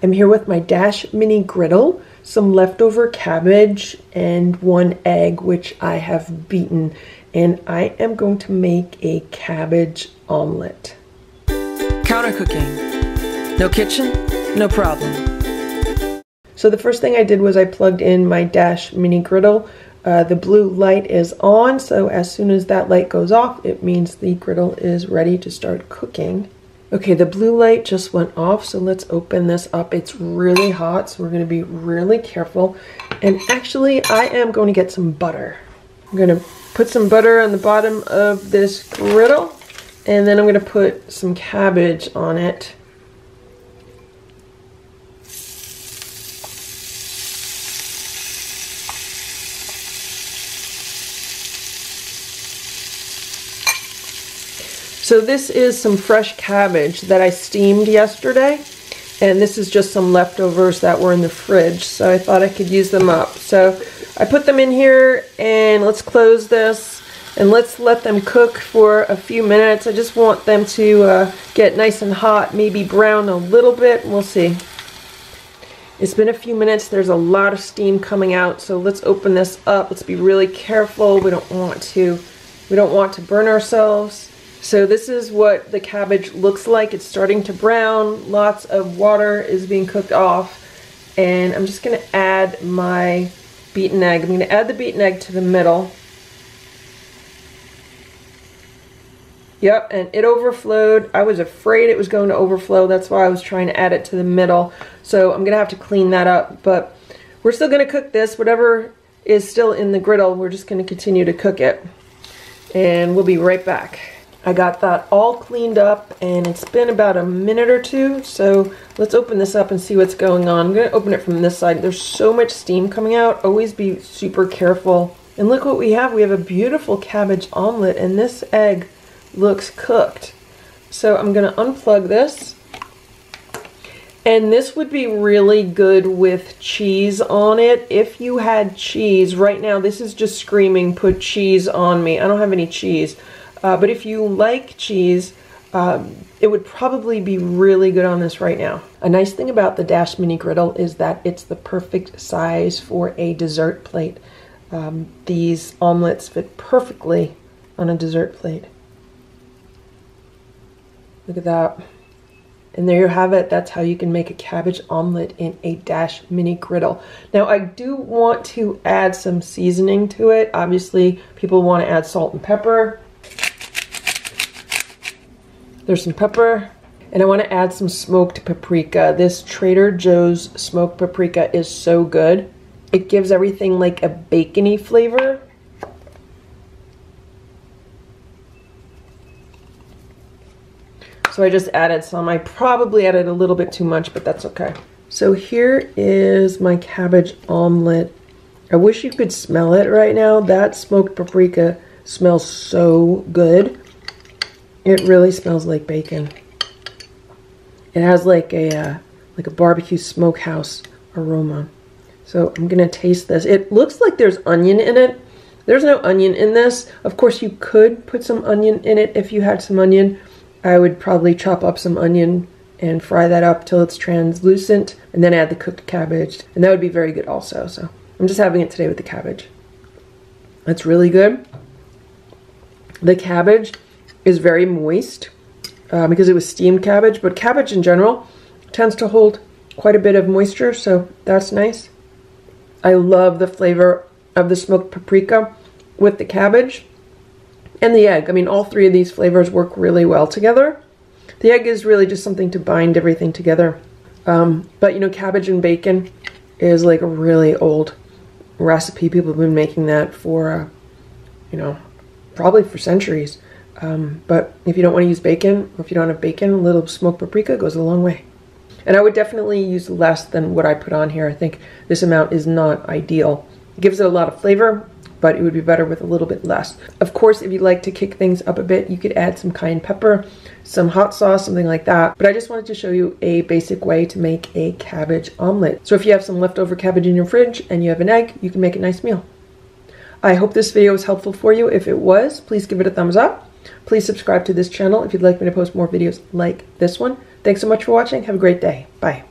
I'm here with my Dash Mini Griddle, some leftover cabbage, and 1 egg, which I have beaten. And I am going to make a cabbage omelette. Counter cooking. No kitchen, no problem. So the first thing I did was I plugged in my Dash Mini Griddle. The blue light is on, so as soon as that light goes off, it means the griddle is ready to start cooking. Okay, the blue light just went off, so let's open this up. It's really hot, so we're going to be really careful. And actually, I am going to get some butter. I'm going to put some butter on the bottom of this griddle, and then I'm going to put some cabbage on it. So this is some fresh cabbage that I steamed yesterday, and this is just some leftovers that were in the fridge, so I thought I could use them up. So I put them in here, and let's close this and let's let them cook for a few minutes. I just want them to get nice and hot, maybe brown a little bit. We'll see. It's been a few minutes. There's a lot of steam coming out, so let's open this up. Let's be really careful. We don't want to burn ourselves. So this is what the cabbage looks like. It's starting to brown. Lots of water is being cooked off. And I'm just going to add my beaten egg. I'm going to add the beaten egg to the middle. Yep, and it overflowed. I was afraid it was going to overflow. That's why I was trying to add it to the middle. So I'm going to have to clean that up. But we're still going to cook this. Whatever is still in the griddle, we're just going to continue to cook it. And we'll be right back. I got that all cleaned up, and it's been about a minute or two, so let's open this up and see what's going on. I'm going to open it from this side. There's so much steam coming out. Always be super careful. And look what we have. We have a beautiful cabbage omelet, and this egg looks cooked. So I'm going to unplug this. And this would be really good with cheese on it. If you had cheese, right now this is just screaming, put cheese on me. I don't have any cheese. But if you like cheese, it would probably be really good on this right now. A nice thing about the Dash Mini Griddle is that it's the perfect size for a dessert plate. These omelets fit perfectly on a dessert plate. Look at that. And there you have it. That's how you can make a cabbage omelet in a Dash Mini Griddle. Now I do want to add some seasoning to it. Obviously, people want to add salt and pepper. There's some pepper, and I want to add some smoked paprika. This Trader Joe's smoked paprika is so good. It gives everything like a bacony flavor. So I just added some. I probably added a little bit too much, but that's okay. So here is my cabbage omelet. I wish you could smell it right now. That smoked paprika smells so good. It really smells like bacon. It has like a barbecue smokehouse aroma. So I'm gonna taste this. It looks like there's onion in it. There's no onion in this. Of course, you could put some onion in it if you had some onion. I would probably chop up some onion and fry that up till it's translucent, and then add the cooked cabbage, and that would be very good also. So I'm just having it today with the cabbage. That's really good. The cabbage is very moist because it was steamed cabbage, but cabbage in general tends to hold quite a bit of moisture, so that's nice. I love the flavor of the smoked paprika with the cabbage and the egg. I mean, all three of these flavors work really well together. The egg is really just something to bind everything together. But you know, cabbage and bacon is like a really old recipe. People have been making that for, you know, probably for centuries. But if you don't want to use bacon, or if you don't have bacon, a little smoked paprika goes a long way. And I would definitely use less than what I put on here. I think this amount is not ideal. It gives it a lot of flavor, but it would be better with a little bit less. Of course, if you'd like to kick things up a bit, you could add some cayenne pepper, some hot sauce, something like that. But I just wanted to show you a basic way to make a cabbage omelet. So if you have some leftover cabbage in your fridge and you have an egg, you can make a nice meal. I hope this video was helpful for you. If it was, please give it a thumbs up. Please subscribe to this channel if you'd like me to post more videos like this one. Thanks so much for watching. Have a great day. Bye.